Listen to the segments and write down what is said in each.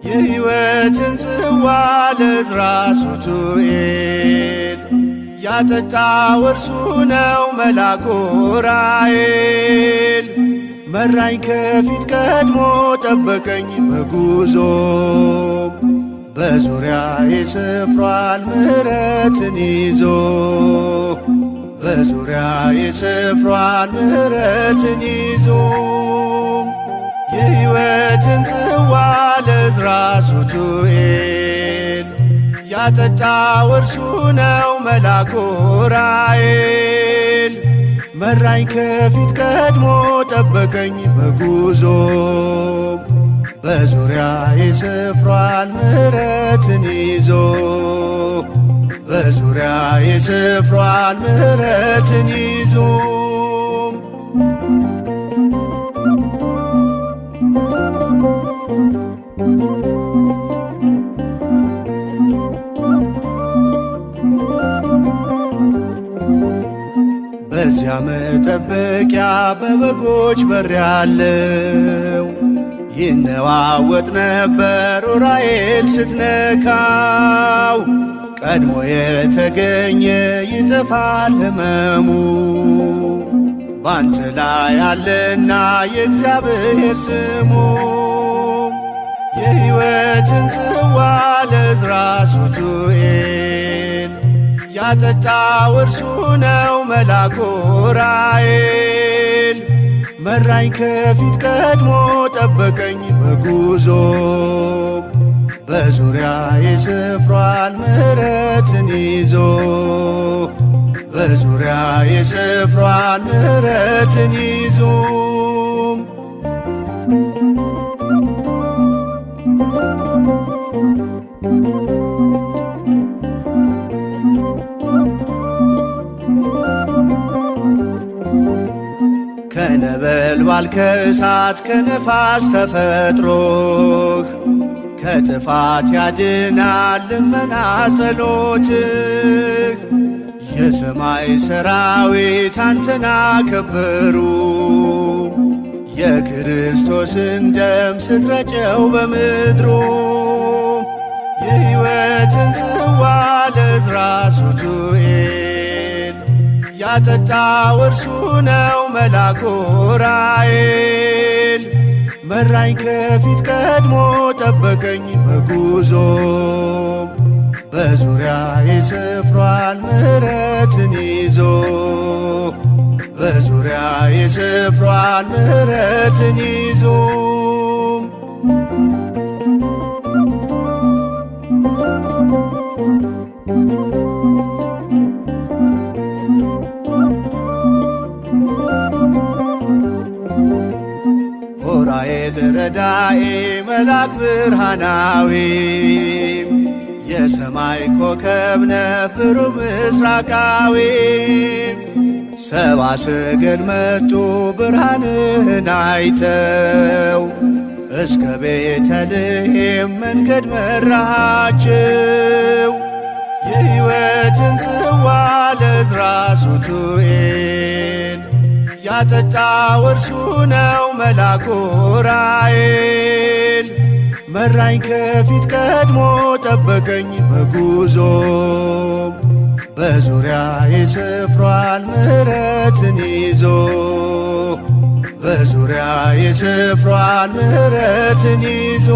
የሕይወትን ጽዋ ለዕዝራ ሱቱኤል ያጠጣው እርሱ ነው መልአኩ ዑራኤል። መራኝ ከፊት ቀድሞ ጠበቀኝ በጉዞ በዙሪያዬ ሰፍሯል ምሕረትን ይዞ በዙሪያዬ ሰፍሯል ምሕረትን ይዞ የሕይወትን ጽዋ ለዕዝራ ሱቱኤል ያጠጣው እርሱ ነው መልአኩ ዑራኤል። መራኝ ከፊት ቀድሞ ጠበቀኝ በጉዞ በዙሪያዬ ሰፍሯል ምሕረትን ይዞ በዙሪያዬ ሰፍሯል ምሕረትን ይዞ በዚያ መጠበቂያ በበጎች በር ያለው ይነዋወጥ ነበር ዑራኤል ስትነካው። ቀድሞ የተገኘ ይጠፋል ሕመሙ ባንተ ላይ አለና የእግዚአብሔር ስሙ። የሕይወትን ጽዋ ለዕዝራ ሱቱኤል ያጠጣው እርሱ ነው መልአኩ ዑራኤል። መራኝ ከፊት ቀድሞ ጠበቀኝ በጉዞ በዙሪያዬ ሰፍሯል ምሕረትን ይዞ በዙሪያዬ ሰፍሯል ምሕረትን ይዞ ከነበልባል ከእሳት ከነፋስ ተፈጥሮህ ከጥፋት ያድናል ልመና ጸሎትህ። የሰማይ ሰራዊት አንተን አከበሩ የክርስቶስን ደም ስትረጨው በምድሩ። የሕይወትን ጽዋ ለዕዝራ ሱቱኤል ያጠጣው እርሱ ነው መልአኩ ዑራኤል። መራኝ ከፊት ቀድሞ ጠበቀኝ በጉዞ በዙሪያዬ ሰፍሯል ምሕረትን ይዞ በዙሪያዬ ሰፍሯል ምሕረትን ይዞ ዑራኤል ረዳኤ መልአክ ብርሃናዊ የሰማይ ኮከብ ነህ ብሩህ ምስራቃዊ። ሰብአ ሰገል መጡ ብርሃንህን አይተው እስከ ቤተልሔም መንገድ መራሃቸው። የሕይወትን ጽዋ ለዕዝራ ሱቱኤል ያጠጣው እርሱ ነው መልአኩ ዑራኤል። መራኝ ከፊት ቀድሞ ጠበቀኝ በጉዞ በዙሪያዬ ሰፍሯል ምሕረትን ይዞ በዙሪያዬ ሰፍሯል ምሕረትን ይዞ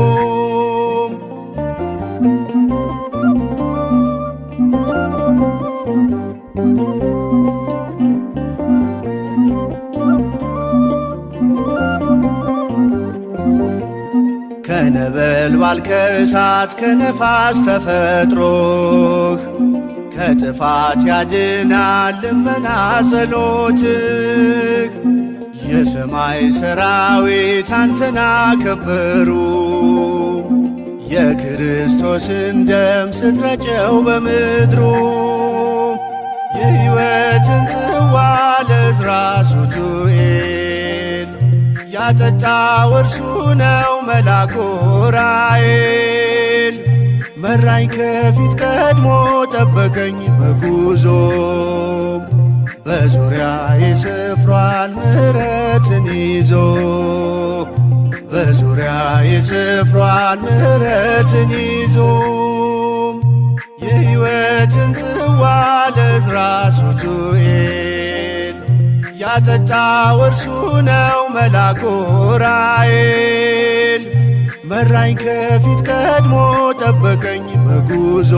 ከነበልባል ከእሳት ከነፋስ ተፈጥሮህ ከጥፋት ያድናል ልመና ጸሎትህ። የሰማይ ሰራዊት አንተን አከበሩ የክርስቶስን ደም ስትረጨው በምድሩ። የሕይወትን ጽዋ ለዕዝራ ሱቱኤል ያጠጣው እርሱ ነው መልአኩ ዑራኤል። መራኝ ከፊት ቀድሞ ጠበቀኝ በጉዞ በዙሪያዬ ሰፍሯል ምሕረትን ይዞ በዙሪያ የስፍሯን ምሕረትን ይዞ የሕይወትን ጽዋ ለዕዝራ ሱቱኤል ያጠጣው እርሱ ነው መልአኩ ዑራኤል። መራኝ ከፊት ቀድሞ ጠበቀኝ በጉዞ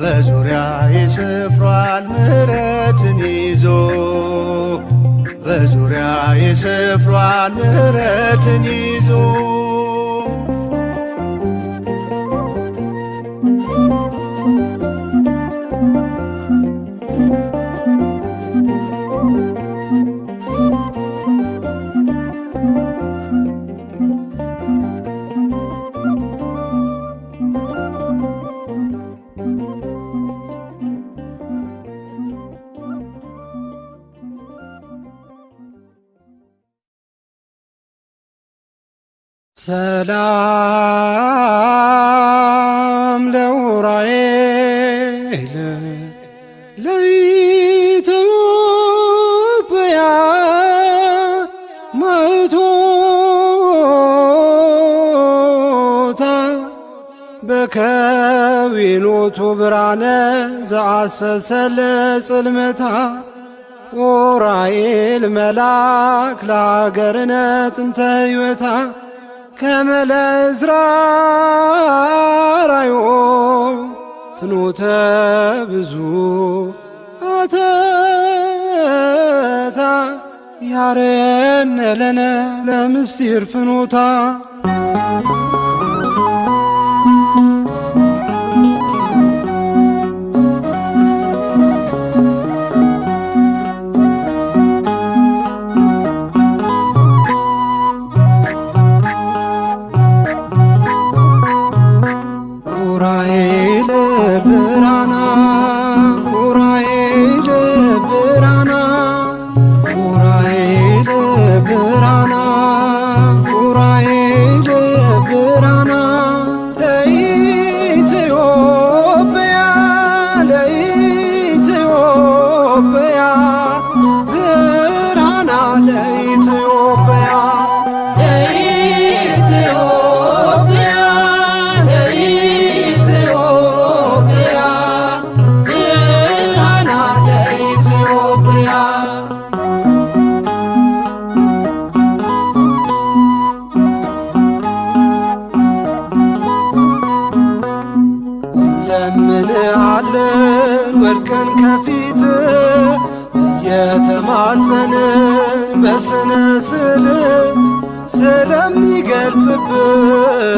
በዙሪያ የስፍሯን ምሕረትን ይዞ በዙሪያ የስፍሯን ምሕረትን ይዞ ሰላም ለዑራኤል ለኢትዮጵያ ማኅቶታ በከዊኖቱ ብርሃነ ዘአሰሰለ ጽልመታ ዑራኤል መልአክ ለአገርነ ጥንተ ሕይወታ ከመለ ዕዝራ ራዮ ፍኖተ ብዙ አተታ ያረየነ ለነ ለምስጢር ፍኖታ እንለምንሃለን ወድቀን ከፊት እየተማጸንን በስነ ስል ስለሚገልጽብህ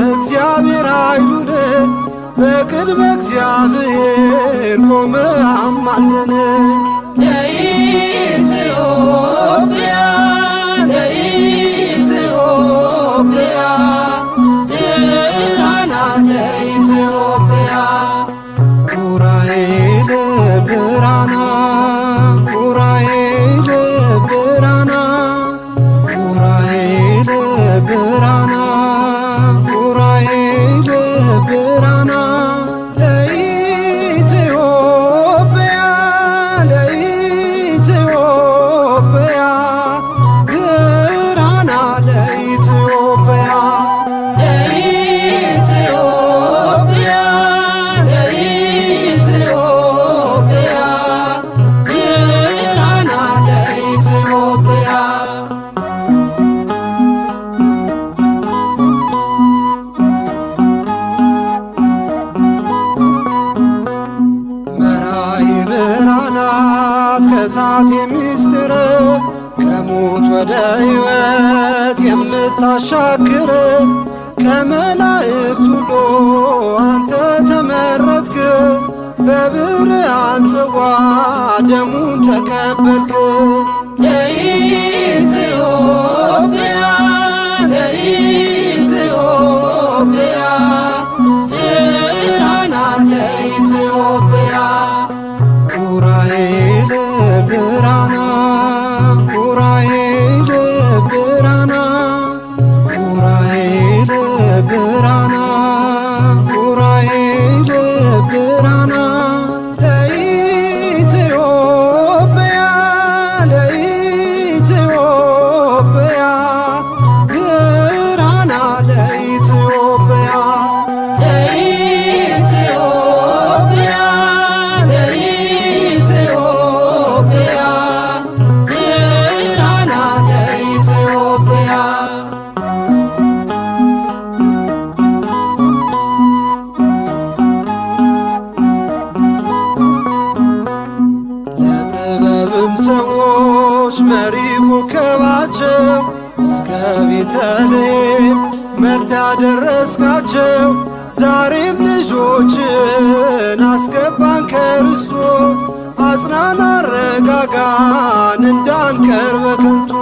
እግዚአብሔር ኃይሉን በቅድመ እግዚአብሔር ቆመ አማልደን ለኢትዮጵያ ለኢትዮጵያ ብርሃና ለኢትዮጵያ ዑራኤል ብርሃና ዑራኤል ብርሃና ዑራኤል ብርሃና ዑራኤል ብርሃና ለኢትዮጵያ ለኢትዮጵያ ብርሃና ለኢትዮጵያ ለኢትዮጵያ ለኢትዮጵያ ብርሃና ለኢትዮጵያ መራይ ብርሃናት ከእሳት የሚስጥር ከሞት ወደ ሕይወት የምታሻግር ከመላእክት ሁሉ አንተ ተመረጥክ በብርሃን ጽዋ ደሙን ተቀበልክ ለኢትዮጵያ ለኢትዮጵያ ብርሃና ለኢትዮጵያ ዑራኤል ብርሃና ዑራኤል ብርሃና ዑራኤል ብርሃና ዑራኤል ብርሃና ለኢትዮጵያ ለኢትዮጵያ ከቤተልሔም መርታ ያደረስካቸው ዛሬም ልጆችን አስገባን ከርስቶ አጽናና አረጋጋን እንዳንቀር በከንቱ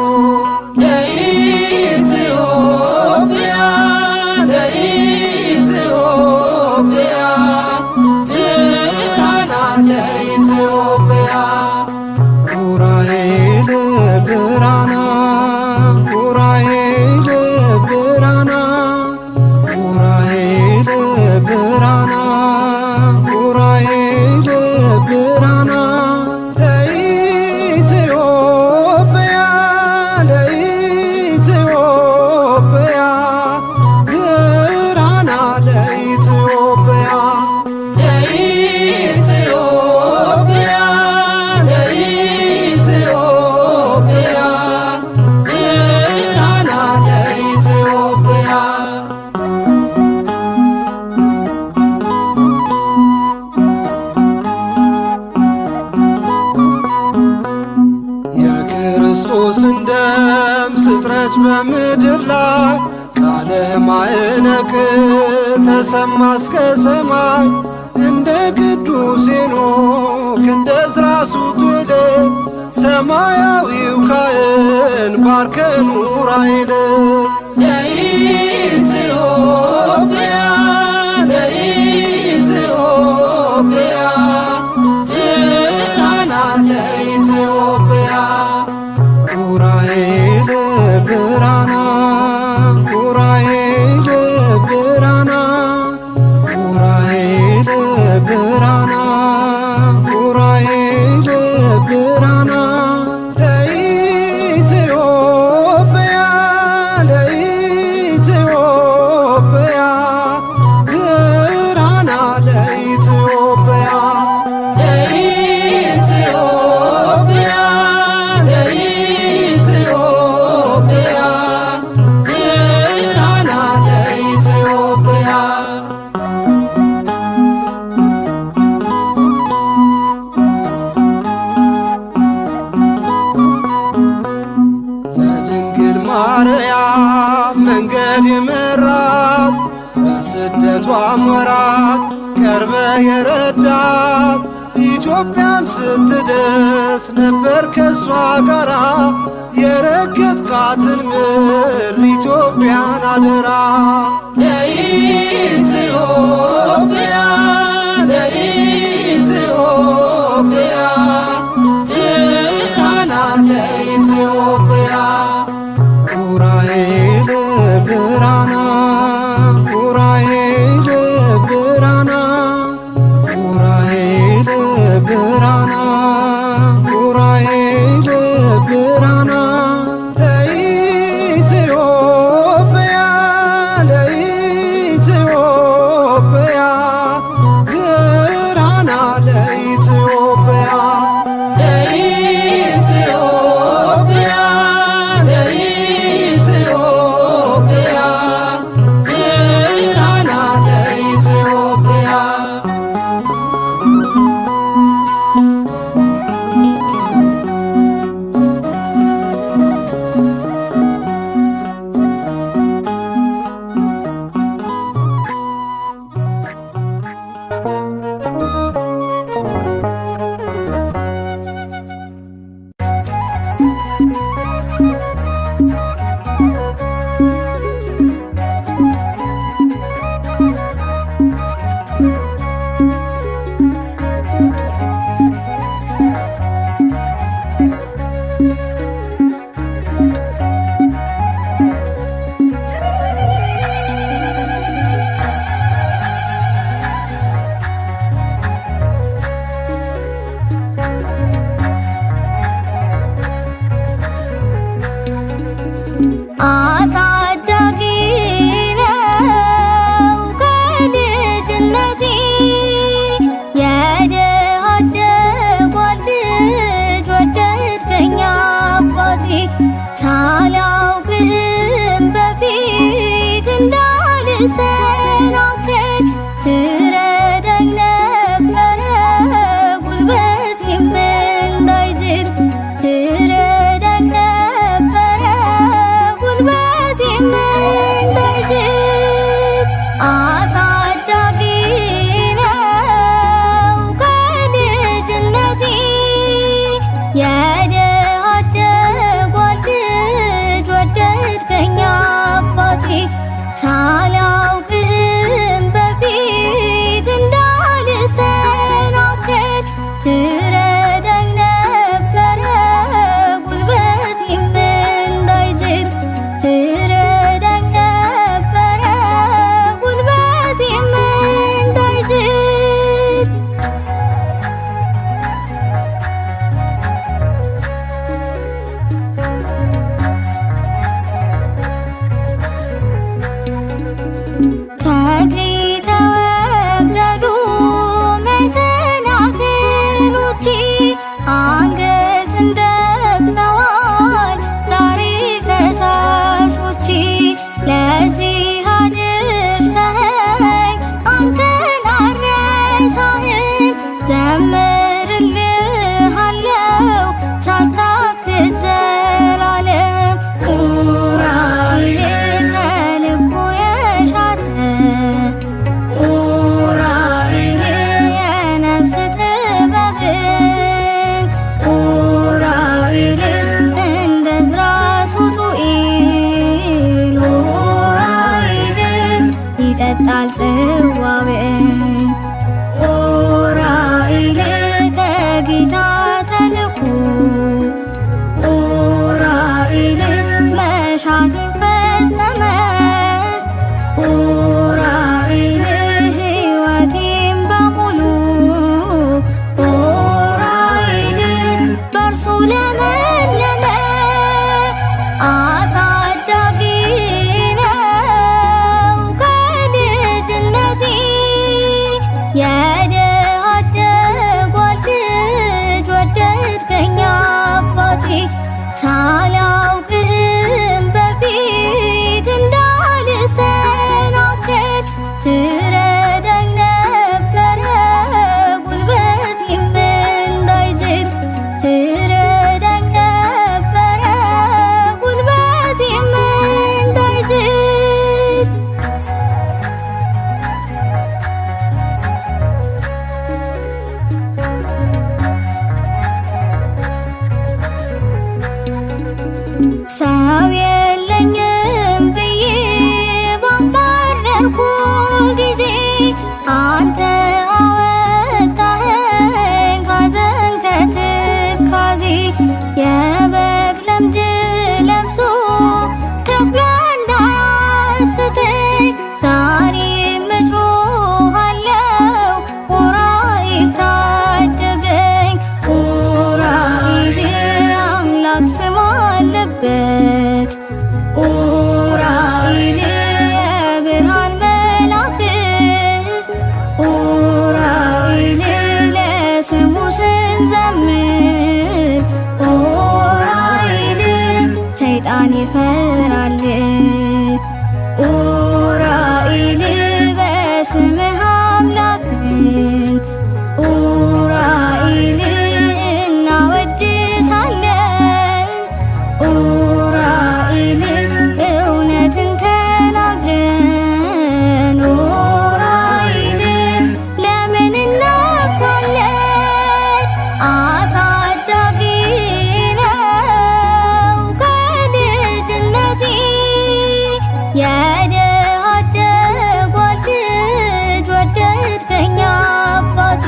ለኢትዮጵያ ለኢትዮጵያ ብርሃን ለኢትዮጵያ ኡራኤል ብርሃነ ኡራኤል ብርሃነ ኡራኤል ብርሃነ ኡራኤል ብርሃነ ለኢትዮጵያ ለኢትዮጵያ ብርሃነ ለኢትዮጵያ ለኢትዮጵያ ለኢትዮጵያ ብርሃነ ለኢትዮጵያ የክርስቶስን ደም ስትረጭ በምድር ላይ ቃለ ማዕነቅ ተሰማ እስከ ሰማይ እንደ ቅዱስ ሄኖክ እንደ ዕዝራ ሱቱኤል ሰማያዊው ካህን ባርከን ኡራኤል ለኢትዮጵያ ለኢትዮጵያ ብርሃነ ለኢትዮጵያ ኡራኤል ብርሃነ ኡራኤል ብርሃነ ኡራኤል ብርሃነ ኡራኤል ብርሃነ ለኢትዮጵያ ለኢትዮጵያ ብርሃነ ለኢትዮጵያ ለኢትዮጵያ ለኢትዮጵያ ብርሃነ ለኢትዮጵያ ለድንግል ማርያም መንገድ የመራት በስደቷም ወራት ቀርበ የረዳት ኢትዮጵያም ስትደርስ ነበር ከሷ ጋራ የረገጥካትን ምድር ኢትዮጵያን አደራ ለኢትዮጵያ ለኢትዮጵያ ብርሃነ ለኢትዮጵያ ኡራኤል ብርሃነ ኡራኤል ብርሃነ ኡራኤል ብርሃነ ኡራኤል ብርሃነ ለኢትዮጵያ ለኢትዮጵያ ብርሃነ ለኢትዮጵያ ለኢትዮጵያ ለኢትዮጵያ ጉልበቴም እንዳይዝል አሳዳጊ ነው ከልጅነቴ የድሃ አደግ ልጅ ወደድከኝ አባቴ ሳላውቅህም በፊት እንዳልሰናከል ትረዳኝ ነበረ ጉልበቴም እንዳይዝል ትረዳኝ ነበረ ጉልበቴም እንዳይዝል ከእግሬ ተወገዱ መሰናክሎቼ አንገትን ደፍተዋል ዛሬ ከሳሾቼ ለዚህ አድርሰኸኝ አንተን አልረሳህም ዘምርልሃለው ሳልታክት ዘላለም ኡራኤል ከልቡ የሻተ ኡራኤል የነፍስ ጥበብን ኡራኤል እንደ ዕዝራ ሱቱኤል ኡራኤል ይጠጣል ጽዋውን ኡራኤል ከጌታ ተልኮ ኡራኤል መሻቴን ፈጸመ ኡራኤል ሕይወቴን በሙሉ ኡራኤል በእርሱ ለመለመ አሳዳጊ ነው ከልጅነቴ የድሃ አደግ ልጅ ወደድከኝ አባቴ ሳላውቅህም በፊት እንዳልሰናከል ትረዳኝ ነበረ ጉልበቴም እንዳይዝል ትረዳኝ ነበረ ጉልበቴም እንዳይዝል ሰው የለኝም ብዬ ባማረርኩ ጊዜ አንተ አወጣኸኝ ካዘን ከትካዜ የበግ ለምድ ለብሶ ተኩላ እንዳያስተኝ ዛሬም እጮኻለሁ ኡራኤል ታደገኝ ኡራኤል አምላክ ስም አለበት ኡራኤል የብርሃን መልአክ ኡራኤል ለስሙ ስንዘምር ኡራኤል ሰይጣን ይፈራል ኡራኤል በስምህ አምላክን ኡራኤል እናወድሳለን ኡራኤል እውነትን ተናግረን ኡራኤል ለምን እናፍራለን አሳዳጊ ነው ከልጅነቴ የድሃ አደግ ልጅ ወደድከኝ አባቴ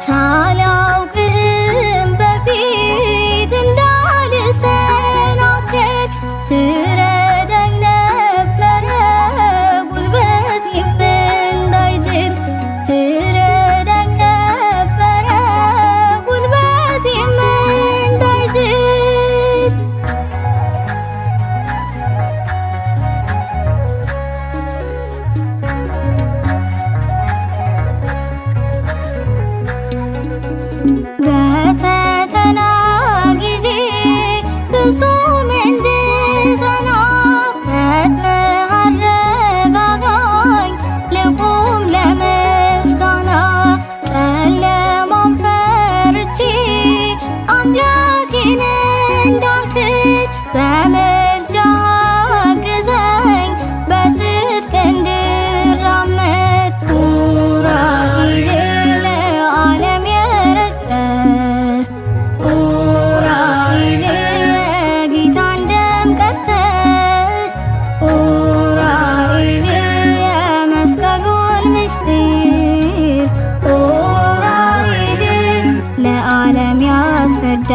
ሳላውቅህም በፊት እንዳልሰናከል ትረዳኝ ነበረ ጉልበቴም እንዳይዝል ትረዳኝ ነበረ ጉልበቴም እንዳይዝል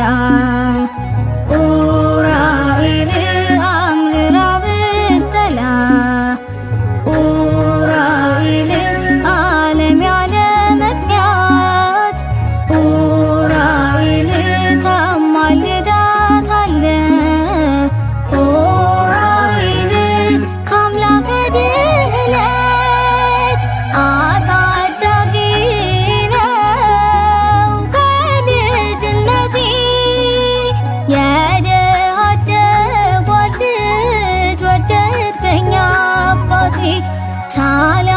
መከላከያ ኡራኤል አምርራ ብትጠላ ኡራኤል ዓለም ያለ ምክንያት ኡራኤል ታማልዳታለ ኡራኤል ከአምላከ ድኅነት አሳዳጊ ነው ከልጅነቴ የድሃ አደግ ልጅ ወደድከኝ አባቴ ሳላ